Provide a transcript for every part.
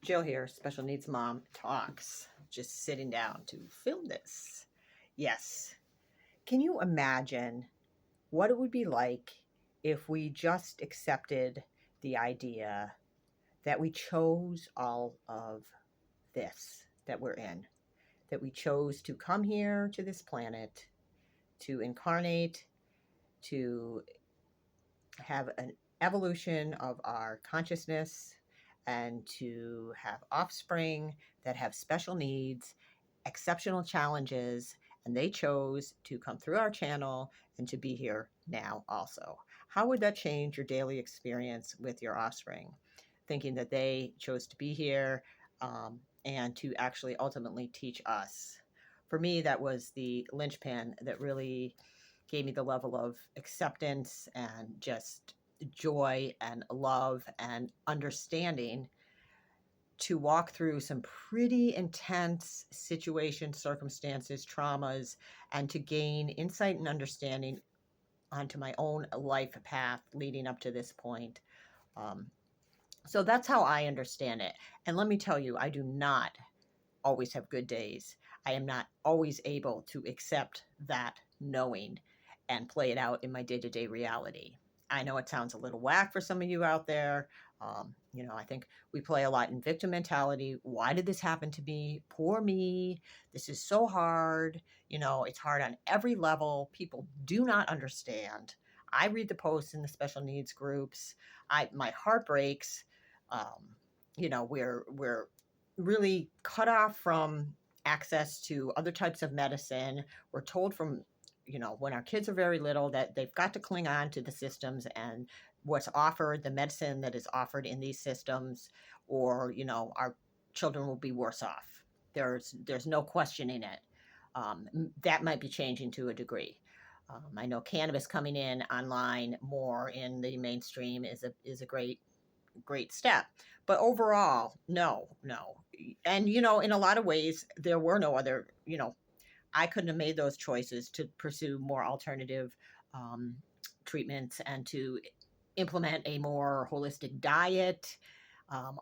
Jill here, Special Needs Mom Talks. Just sitting down to film this. Yes. Can you imagine what it would be like if we just accepted the idea that we chose all of this that we're in? That we chose to come here to this planet, to incarnate, to have an evolution of our consciousness, and to have offspring that have special needs, exceptional challenges, and they chose to come through our channel and to be here now also. How would that change your daily experience with your offspring? Thinking that they chose to be here and to actually ultimately teach us. For me, that was the linchpin that really gave me the level of acceptance and just joy and love and understanding to walk through some pretty intense situations, circumstances, traumas, and to gain insight and understanding onto my own life path leading up to this point. So that's how I understand it. And let me tell you, I do not always have good days. I am not always able to accept that knowing and play it out in my day-to-day reality. I know it sounds a little whack for some of you out there. I think we play a lot in victim mentality. Why did this happen to me? Poor me. This is so hard. It's hard on every level. People do not understand. I read the posts in the special needs groups. My heart breaks. We're really cut off from access to other types of medicine. We're told from, when our kids are very little that they've got to cling on to the systems and what's offered, the medicine that is offered in these systems, or, our children will be worse off. There's no questioning it. That might be changing to a degree. I know cannabis coming in online more in the mainstream is a great step. But overall, no. And, in a lot of ways, there were no other, I couldn't have made those choices to pursue more alternative treatments and to implement a more holistic diet.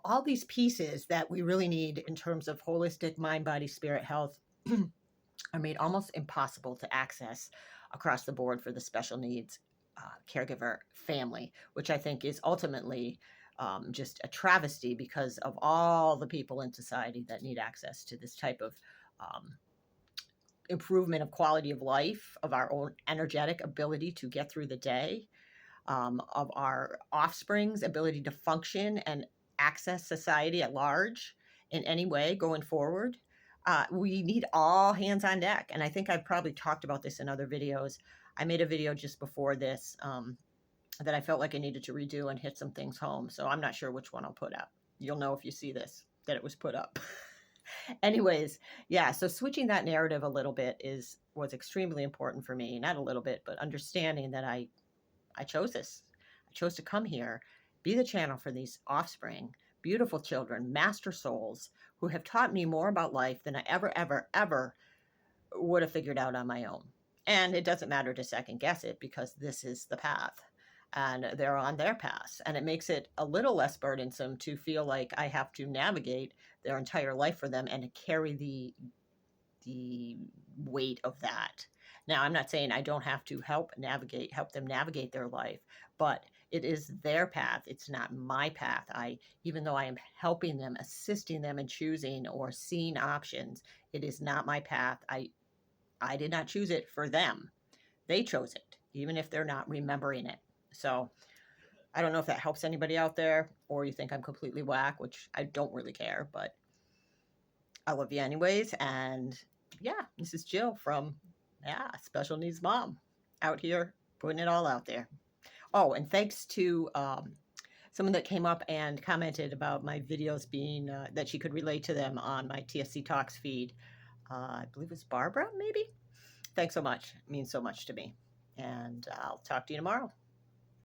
All these pieces that we really need in terms of holistic mind, body, spirit health are made almost impossible to access across the board for the special needs caregiver family, which I think is ultimately just a travesty because of all the people in society that need access to this type of improvement of quality of life, of our own energetic ability to get through the day, of our offspring's ability to function and access society at large in any way going forward. We need all hands on deck. And I think I've probably talked about this in other videos. I made a video just before this that I felt like I needed to redo and hit some things home. So I'm not sure which one I'll put up. You'll know if you see this, that it was put up. Anyways, yeah, so switching that narrative a little bit was extremely important for me. Not a little bit, but understanding that I chose this. I chose to come here, be the channel for these offspring, beautiful children, master souls who have taught me more about life than I ever would have figured out on my own. And it doesn't matter to second guess it because this is the path and they're on their path. And it makes it a little less burdensome to feel like I have to navigate their entire life for them and to carry the weight of that. Now, I'm not saying I don't have to help them navigate their life, but it is their path. It's not my path. Even though I am helping them, assisting them in choosing or seeing options, it is not my path. I did not choose it for them. They chose it, even if they're not remembering it. So I don't know if that helps anybody out there, or you think I'm completely whack, which I don't really care, but I love you anyways. And yeah, this is Jill from Special Needs Mom out here putting it all out there. Oh, and thanks to someone that came up and commented about my videos being that she could relate to them on my TSC Talks feed. I believe it's Barbara, maybe. Thanks so much. It means so much to me. And I'll talk to you tomorrow.